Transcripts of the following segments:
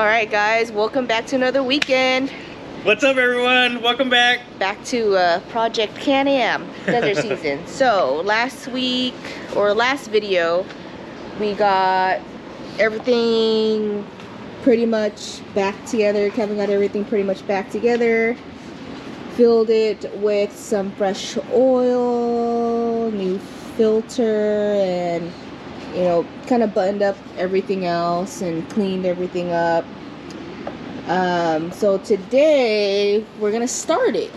Alright guys, welcome back to another weekend. What's up everyone? Welcome back. Back to Project CanAm Desert Season. So last week, or last video, we got everything pretty much back together. Kevin got everything pretty much back together. Filled it with some fresh oil, new filter, and you know, kind of buttoned up everything else and cleaned everything up. So today we're gonna start it.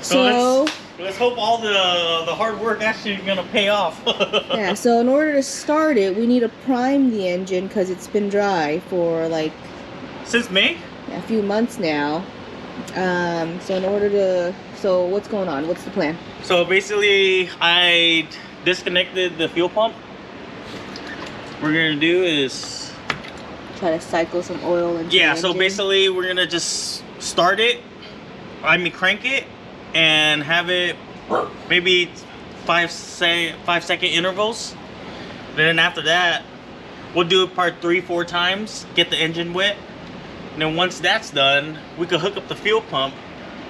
So let's hope all the hard work actually gonna pay off. yeah. So in order to start it, we need to prime the engine because it's been dry for like since May. A few months now. So in order to, so what's going on? What's the plan? So basically, I disconnected the fuel pump. What we're gonna do is try to cycle some oil into yeah. the So engine. basically, we're gonna just start it. I mean, crank it and have it maybe 5 second intervals. Then after that, we'll do it part 3-4 times. Get the engine wet. And then once that's done, we could hook up the fuel pump.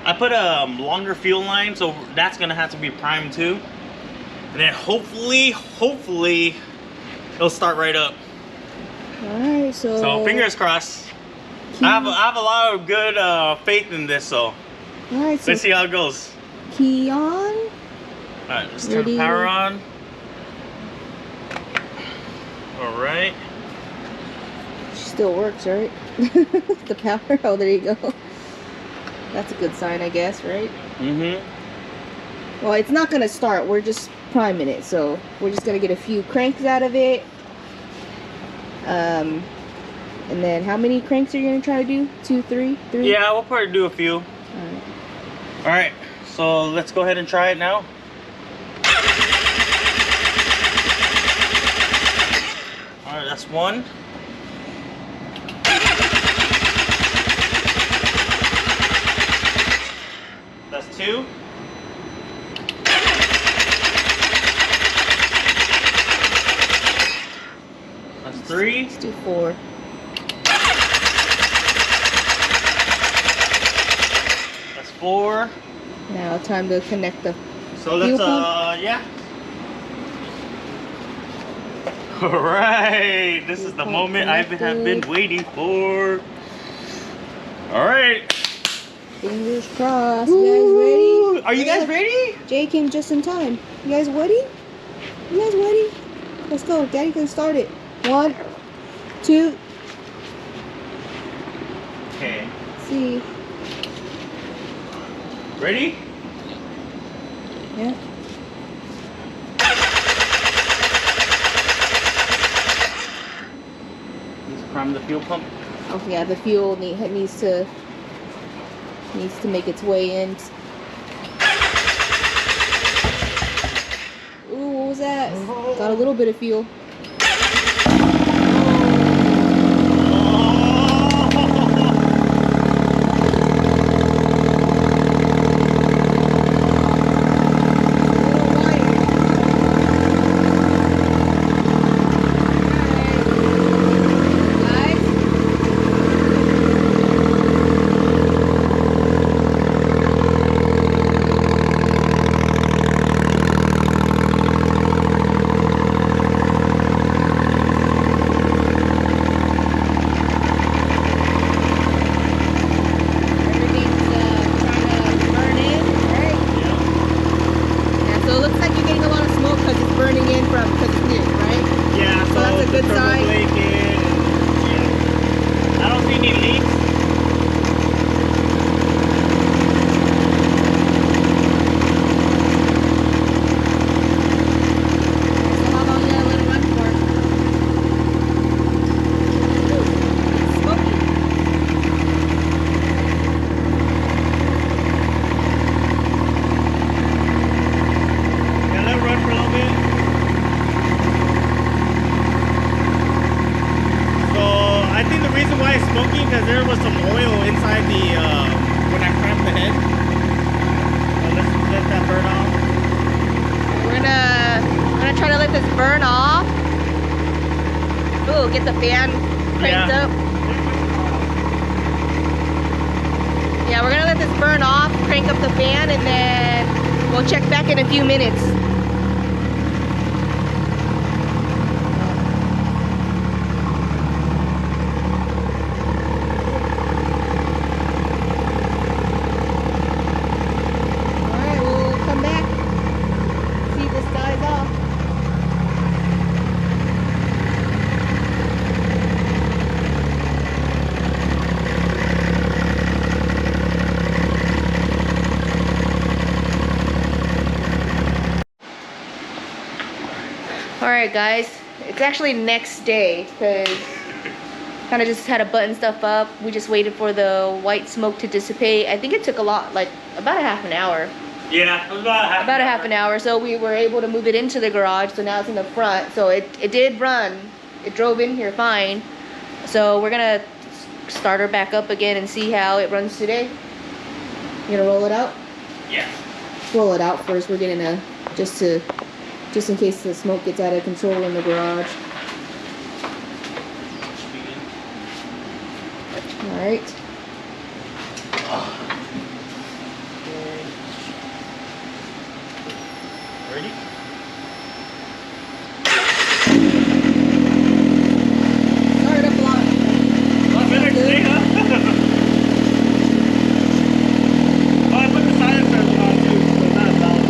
I put a longer fuel line, so that's gonna have to be primed too. And then hopefully, it'll start right up. Alright, so fingers crossed. I have a lot of good faith in this, so alright, so let's see how it goes. Key on. Alright, let's turn the power on. Alright. Still works, right? The power. Oh, there you go. That's a good sign, I guess, right? Well, it's not gonna start. We're just priming it, so we're just gonna get a few cranks out of it. And then how many cranks are you gonna try to do? 2, 3? Yeah, we'll probably do a few. Alright, so let's go ahead and try it now. Alright, that's one. That's 2. That's 3. Let's do 4. That's 4. Now time to connect the so let's yeah. Alright, this is the moment I have been waiting for. Alright. Fingers crossed. You guys ready? Are you guys ready? Jay came just in time. You guys ready? You guys ready? Let's go. Daddy can start it. 1, 2. Okay. Let's see. Ready? Yeah. Let's prime the fuel pump. Oh yeah, the fuel needs to make its way in. Ooh, what was that? Got a little bit of fuel. because there was some oil inside the when I cramped the head. So let's let that burn off. We're gonna try to let this burn off. Ooh, get the fan cranked up. this burn off, crank up the fan, and then we'll check back in a few minutes. Alright, we'll come back, see if this guy's off. Alright guys, it's actually next day because kind of just had to button stuff up. We just waited for the white smoke to dissipate. I think it took a lot, like about a half an hour. Yeah, it was about a half an hour. So we were able to move it into the garage, so now it's in the front. So it did run. It drove in here fine. So we're gonna start her back up again and see how it runs today. You gonna roll it out? Yeah. Roll it out first. We're getting a just in case the smoke gets out of control in the garage. All right. Ready? Started up a lot better today, huh? Oh, I put the silencer on too, so it's not as loud.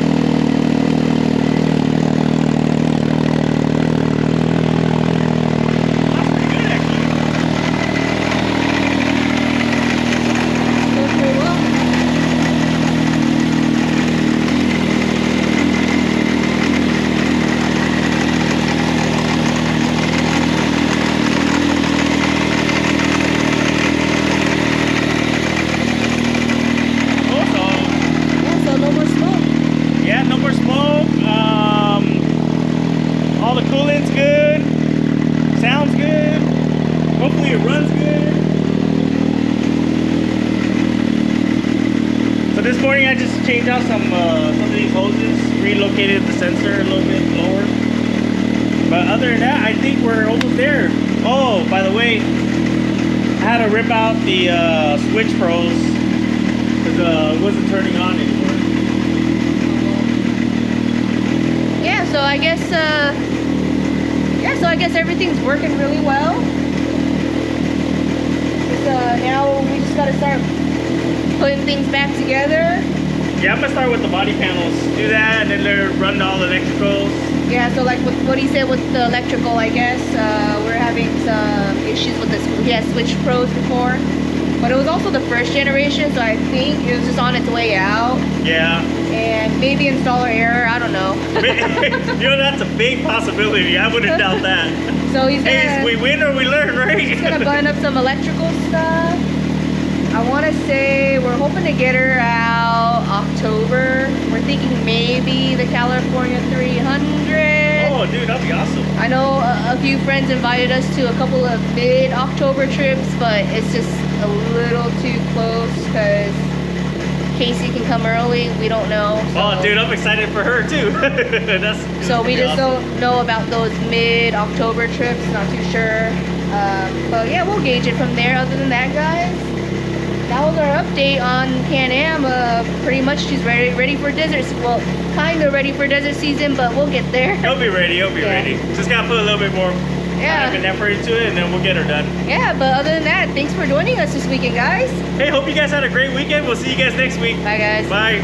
All the coolant's good, sounds good, hopefully it runs good. So this morning I just changed out some of these hoses, relocated the sensor a little bit lower. But other than that, I think we're almost there. Oh, by the way, I had to rip out the switch pros because it wasn't turning on anymore. Yeah, so I guess everything's working really well. Now we just gotta start putting things back together. Yeah, I'm gonna start with the body panels. Do that, and then run all the electricals. Yeah, so like what he said with the electrical, I guess we're having some issues with this. We had switch pros before, but it was also the first generation, so I think it was just on its way out. Yeah. And maybe installer error, I don't know. You know, that's a big possibility. I wouldn't doubt that. So he's gonna, hey, we win or we learn, right? He's gonna button up some electrical stuff. I want to say we're hoping to get her out October. We're thinking maybe the California 300. Oh, dude, that'd be awesome. I know a few friends invited us to a couple of mid-October trips, but it's just a little too close because Casey can come early. We don't know. So. Oh, dude, I'm excited for her too. So we just don't know about those mid-October trips. Not too sure. But yeah, we'll gauge it from there. Other than that, guys, that was our update on CanAm. Pretty much she's ready for desert. Well, kind of ready for desert season, but we'll get there. He'll be ready. He'll be ready. Just gotta put a little bit more time and effort into it, and then we'll get her done. Yeah, but other than that, thanks for joining us this weekend, guys. Hey, hope you guys had a great weekend. We'll see you guys next week. Bye, guys. Bye.